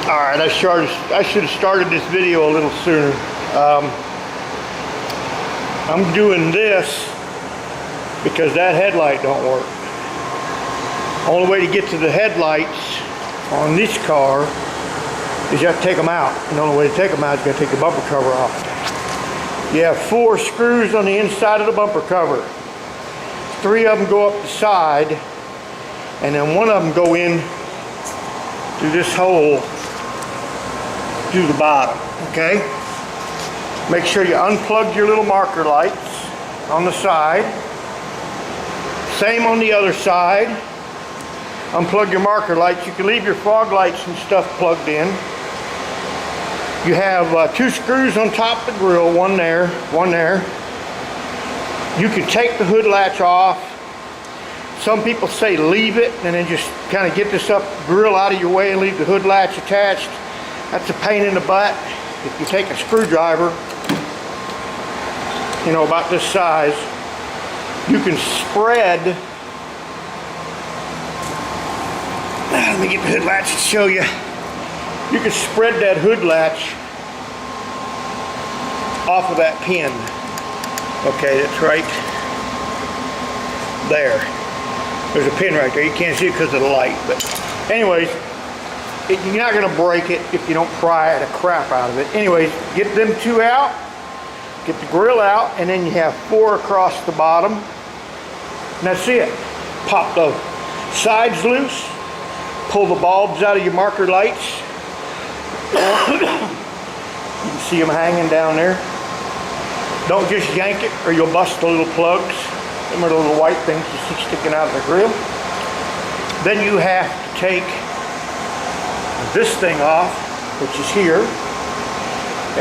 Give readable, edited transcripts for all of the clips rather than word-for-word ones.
Alright, I should have started this video a little sooner. I'm doing this because that headlight don't work. Only way to get to the headlights on this car is you have to take them out. And the only way to take them out is you got to take the bumper cover off. You have 4 screws on the inside of the bumper cover. 3 of them go up the side, and then 1 of them go in through this hole through the bottom, okay? Make sure you unplug your little marker lights on the side. Same on the other side. Unplug your marker lights. You can leave your fog lights and stuff plugged in. You have 2 screws on top of the grill, 1 there, 1 there. You can take the hood latch off. Some people say leave it and then just kind of get this grill out of your way and leave the hood latch attached. That's a pain in the butt. If you take a screwdriver, you know, about this size, you can spread. Let me get the hood latch to show you. You can spread that hood latch off of that pin. Okay, that's right there. There's a pin right there. You can't see it because of the light, but anyways, you're not going to break it if you don't pry the crap out of it. Anyways, get them 2 out, get the grill out, and then you have 4 across the bottom. And that's it. Pop the sides loose, pull the bulbs out of your marker lights. You can see them hanging down there. Don't just yank it or you'll bust the little plugs. Them are the little white things you see sticking out of the grill. Then you have to take this thing off, which is here.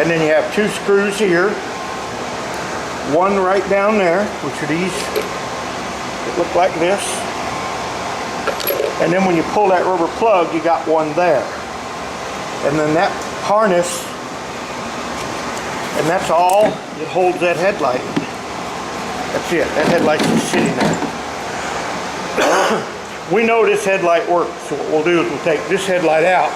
And then you have 2 screws here. 1 right down there, which are these that look like this. And then when you pull that rubber plug, you got 1 there. And then that harness, and that's all that holds that headlight. That's it. That headlight's just sitting there. We know this headlight works, so what we'll do is we'll take this headlight out.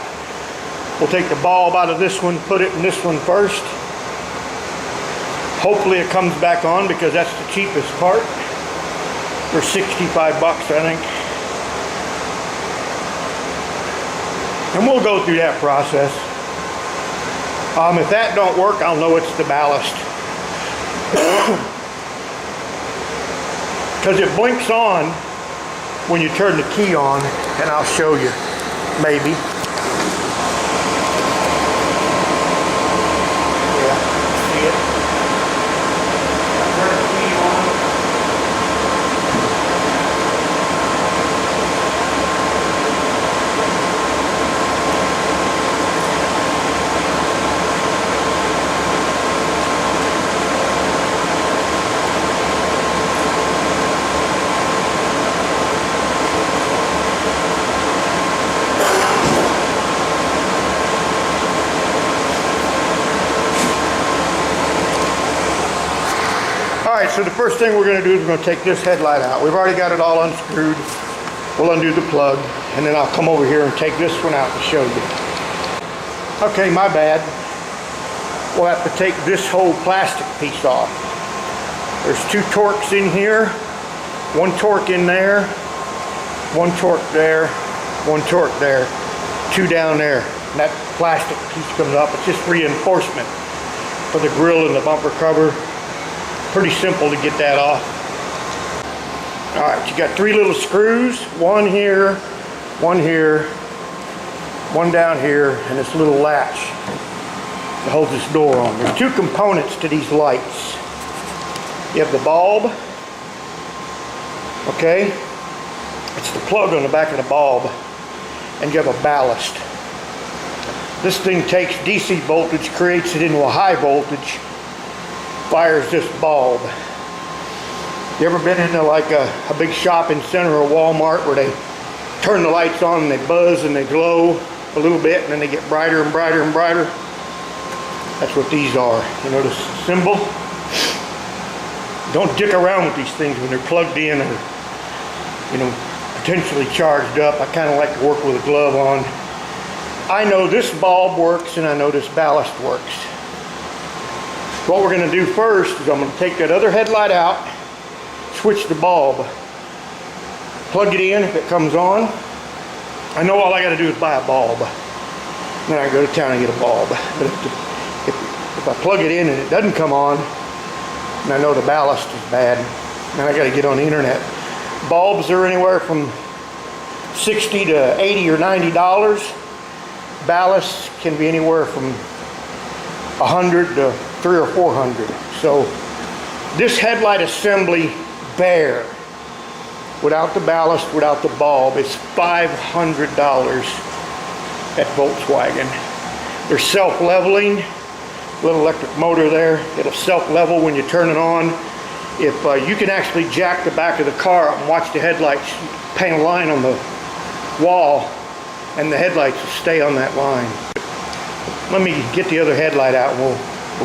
We'll take the bulb out of this one, put it in this one first. Hopefully it comes back on because that's the cheapest part. For 65 bucks, I think. And we'll go through that process. If that don't work, I'll know it's the ballast. Because it blinks on when you turn the key on, and I'll show you, maybe. Yeah, see it? I turn the key on. Alright, so the first thing we're going to do is we're going to take this headlight out. We've already got it all unscrewed. We'll undo the plug, and then I'll come over here and take this one out to show you. Okay, my bad. We'll have to take this whole plastic piece off. There's 2 torques in here, 1 torque in there, 1 torque there, 1 torque there, 2 down there. And that plastic piece comes off. It's just reinforcement for the grill and the bumper cover. Pretty simple to get that off. Alright, you got 3 little screws, 1 here, 1 here, 1 down here, and this little latch that holds this door on. There's 2 components to these lights. You have the bulb, okay? It's the plug on the back of the bulb, and you have a ballast. This thing takes DC voltage, creates it into a high voltage, fires this bulb. You ever been into like a big shopping center or Walmart where they turn the lights on and they buzz and they glow a little bit and then they get brighter and brighter and brighter? That's what these are. You know the symbol? Don't dick around with these things when they're plugged in or, you know, potentially charged up. I kind of like to work with a glove on. I know this bulb works and I know this ballast works. What we're going to do first is I'm going to take that other headlight out, switch the bulb, plug it in if it comes on. I know all I got to do is buy a bulb. Then I go to town and get a bulb. But if I plug it in and it doesn't come on, and I know the ballast is bad, then I got to get on the internet. Bulbs are anywhere from $60 to $80 or $90. Ballast can be anywhere from $100 to $300 or $400. So this headlight assembly bare, without the ballast, without the bulb, is $500 at Volkswagen. They're self-leveling, little electric motor there. It'll self-level when you turn it on. If you can actually jack the back of the car up and watch the headlights, paint a line on the wall, and the headlights will stay on that line. Let me get the other headlight out and we'll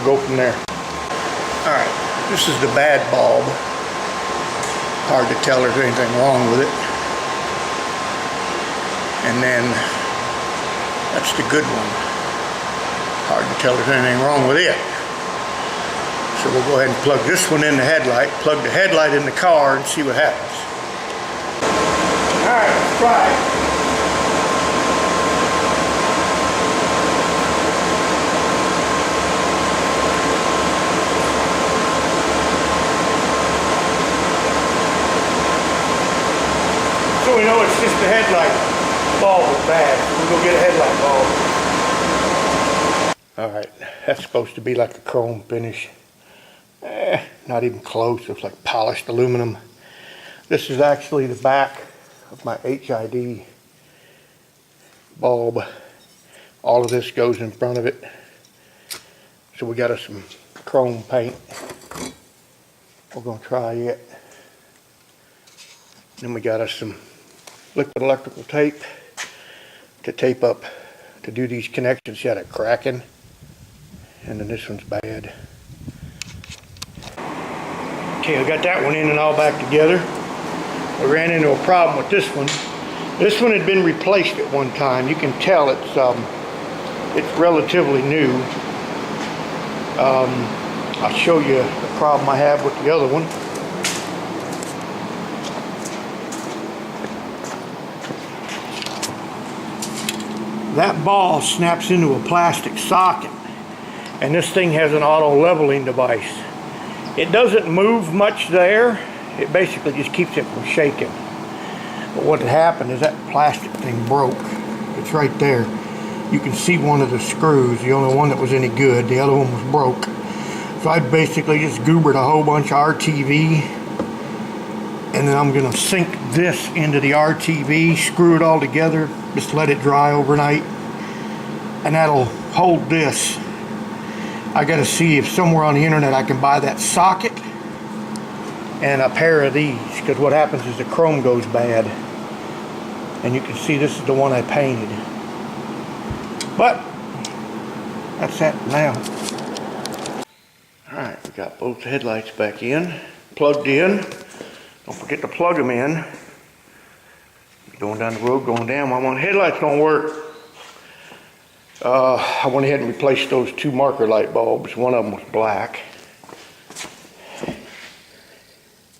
go from there. All right, this is the bad bulb. Hard to tell if there's anything wrong with it. And then that's the good one. Hard to tell if there's anything wrong with it. So we'll go ahead and plug this one in the headlight, plug the headlight in the car, and see what happens. All right, let's try it. So we know it's just the headlight bulb is bad. We'll go get a headlight bulb. Alright, that's supposed to be like a chrome finish. Not even close. It's like polished aluminum. This is actually the back of my HID bulb. All of this goes in front of it. So we got us some chrome paint. We're going to try it. Then we got us some liquid electrical tape to tape up, to do these connections. See how they're cracking? And then this one's bad. Okay, I got that one in and all back together. I ran into a problem with this one. This one had been replaced at one time. You can tell it's relatively new. I'll show you the problem I have with the other one. That ball snaps into a plastic socket, and this thing has an auto leveling device. It doesn't move much there. It basically just keeps it from shaking. But what had happened is that plastic thing broke. It's right there. You can see one of the screws, the only one that was any good. The other one was broke. So I basically just goobered a whole bunch of RTV, and then I'm gonna sink this into the RTV, screw it all together, just let it dry overnight, and that'll hold this. I gotta see if somewhere on the internet I can buy that socket and a pair of these, because what happens is the chrome goes bad. And you can see this is the one I painted. But that's that now. Alright, we got both headlights back in, plugged in. Don't forget to plug them in. Going down the road, going down. My one headlights don't work. I went ahead and replaced those two marker light bulbs. One of them was black.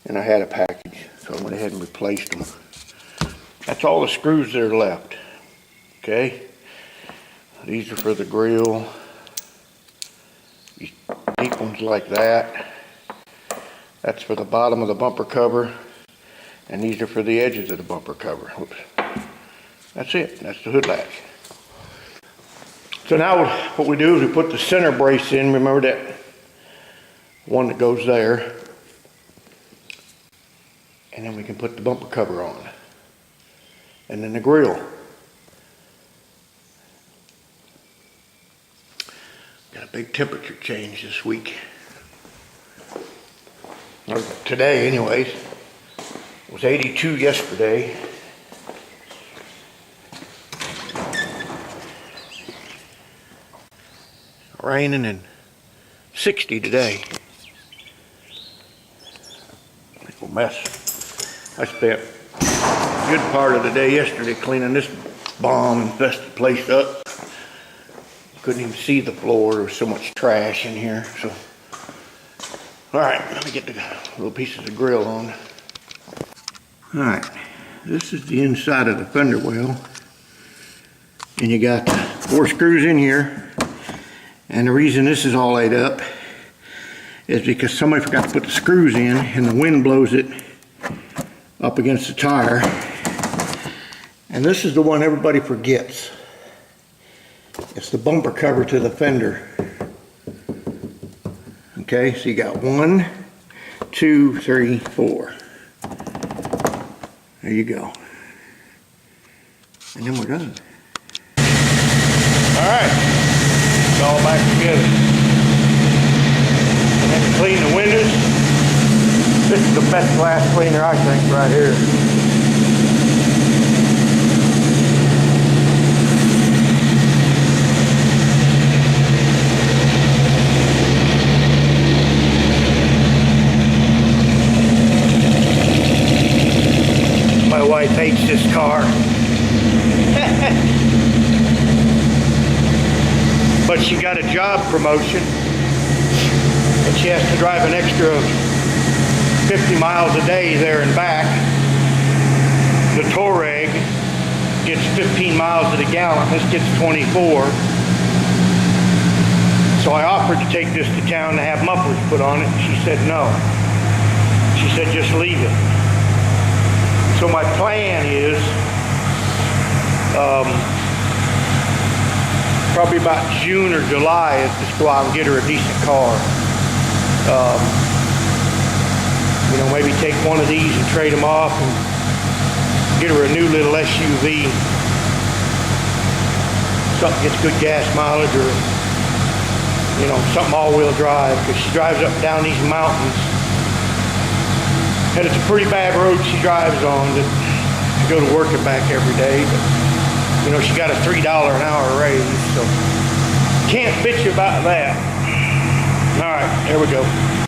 And I had a package, so I went ahead and replaced them. That's all the screws that are left. Okay? These are for the grill. These deep ones like that. That's for the bottom of the bumper cover. And these are for the edges of the bumper cover. Oops. That's it. That's the hood latch. So now what we do is we put the center brace in. Remember that one that goes there. And then we can put the bumper cover on. And then the grill. Got a big temperature change this week. Or today anyways. It was 82 yesterday. Raining and 60 today. Little mess. I spent a good part of the day yesterday cleaning this bomb-infested place up. Couldn't even see the floor. There was so much trash in here. So, all right, let me get the little pieces of grill on. All right, this is the inside of the fender well. And you got 4 screws in here. And the reason this is all laid up is because somebody forgot to put the screws in and the wind blows it up against the tire. And this is the one everybody forgets. It's the bumper cover to the fender. Okay, so you got 1, 2, 3, 4. There you go. And then we're done. Alright, it's all back together. And then clean the windows. This is the best glass cleaner, I think, right here. My wife hates this car. But she got a job promotion and she has to drive an extra 50 miles a day there and back. The Touareg gets 15 miles to the gallon. This gets 24. So I offered to take this to town to have mufflers put on it. She said no. She said just leave it. So my plan is probably about June or July is just go out and get her a decent car. You know, maybe take one of these and trade them off and get her a new little SUV. Something gets good gas mileage, or, you know, something all-wheel drive, because she drives up and down these mountains. And it's a pretty bad road she drives on to go to work and back every day. But, you know, she got a $3 an hour raise, so can't bitch about that. All right, there we go.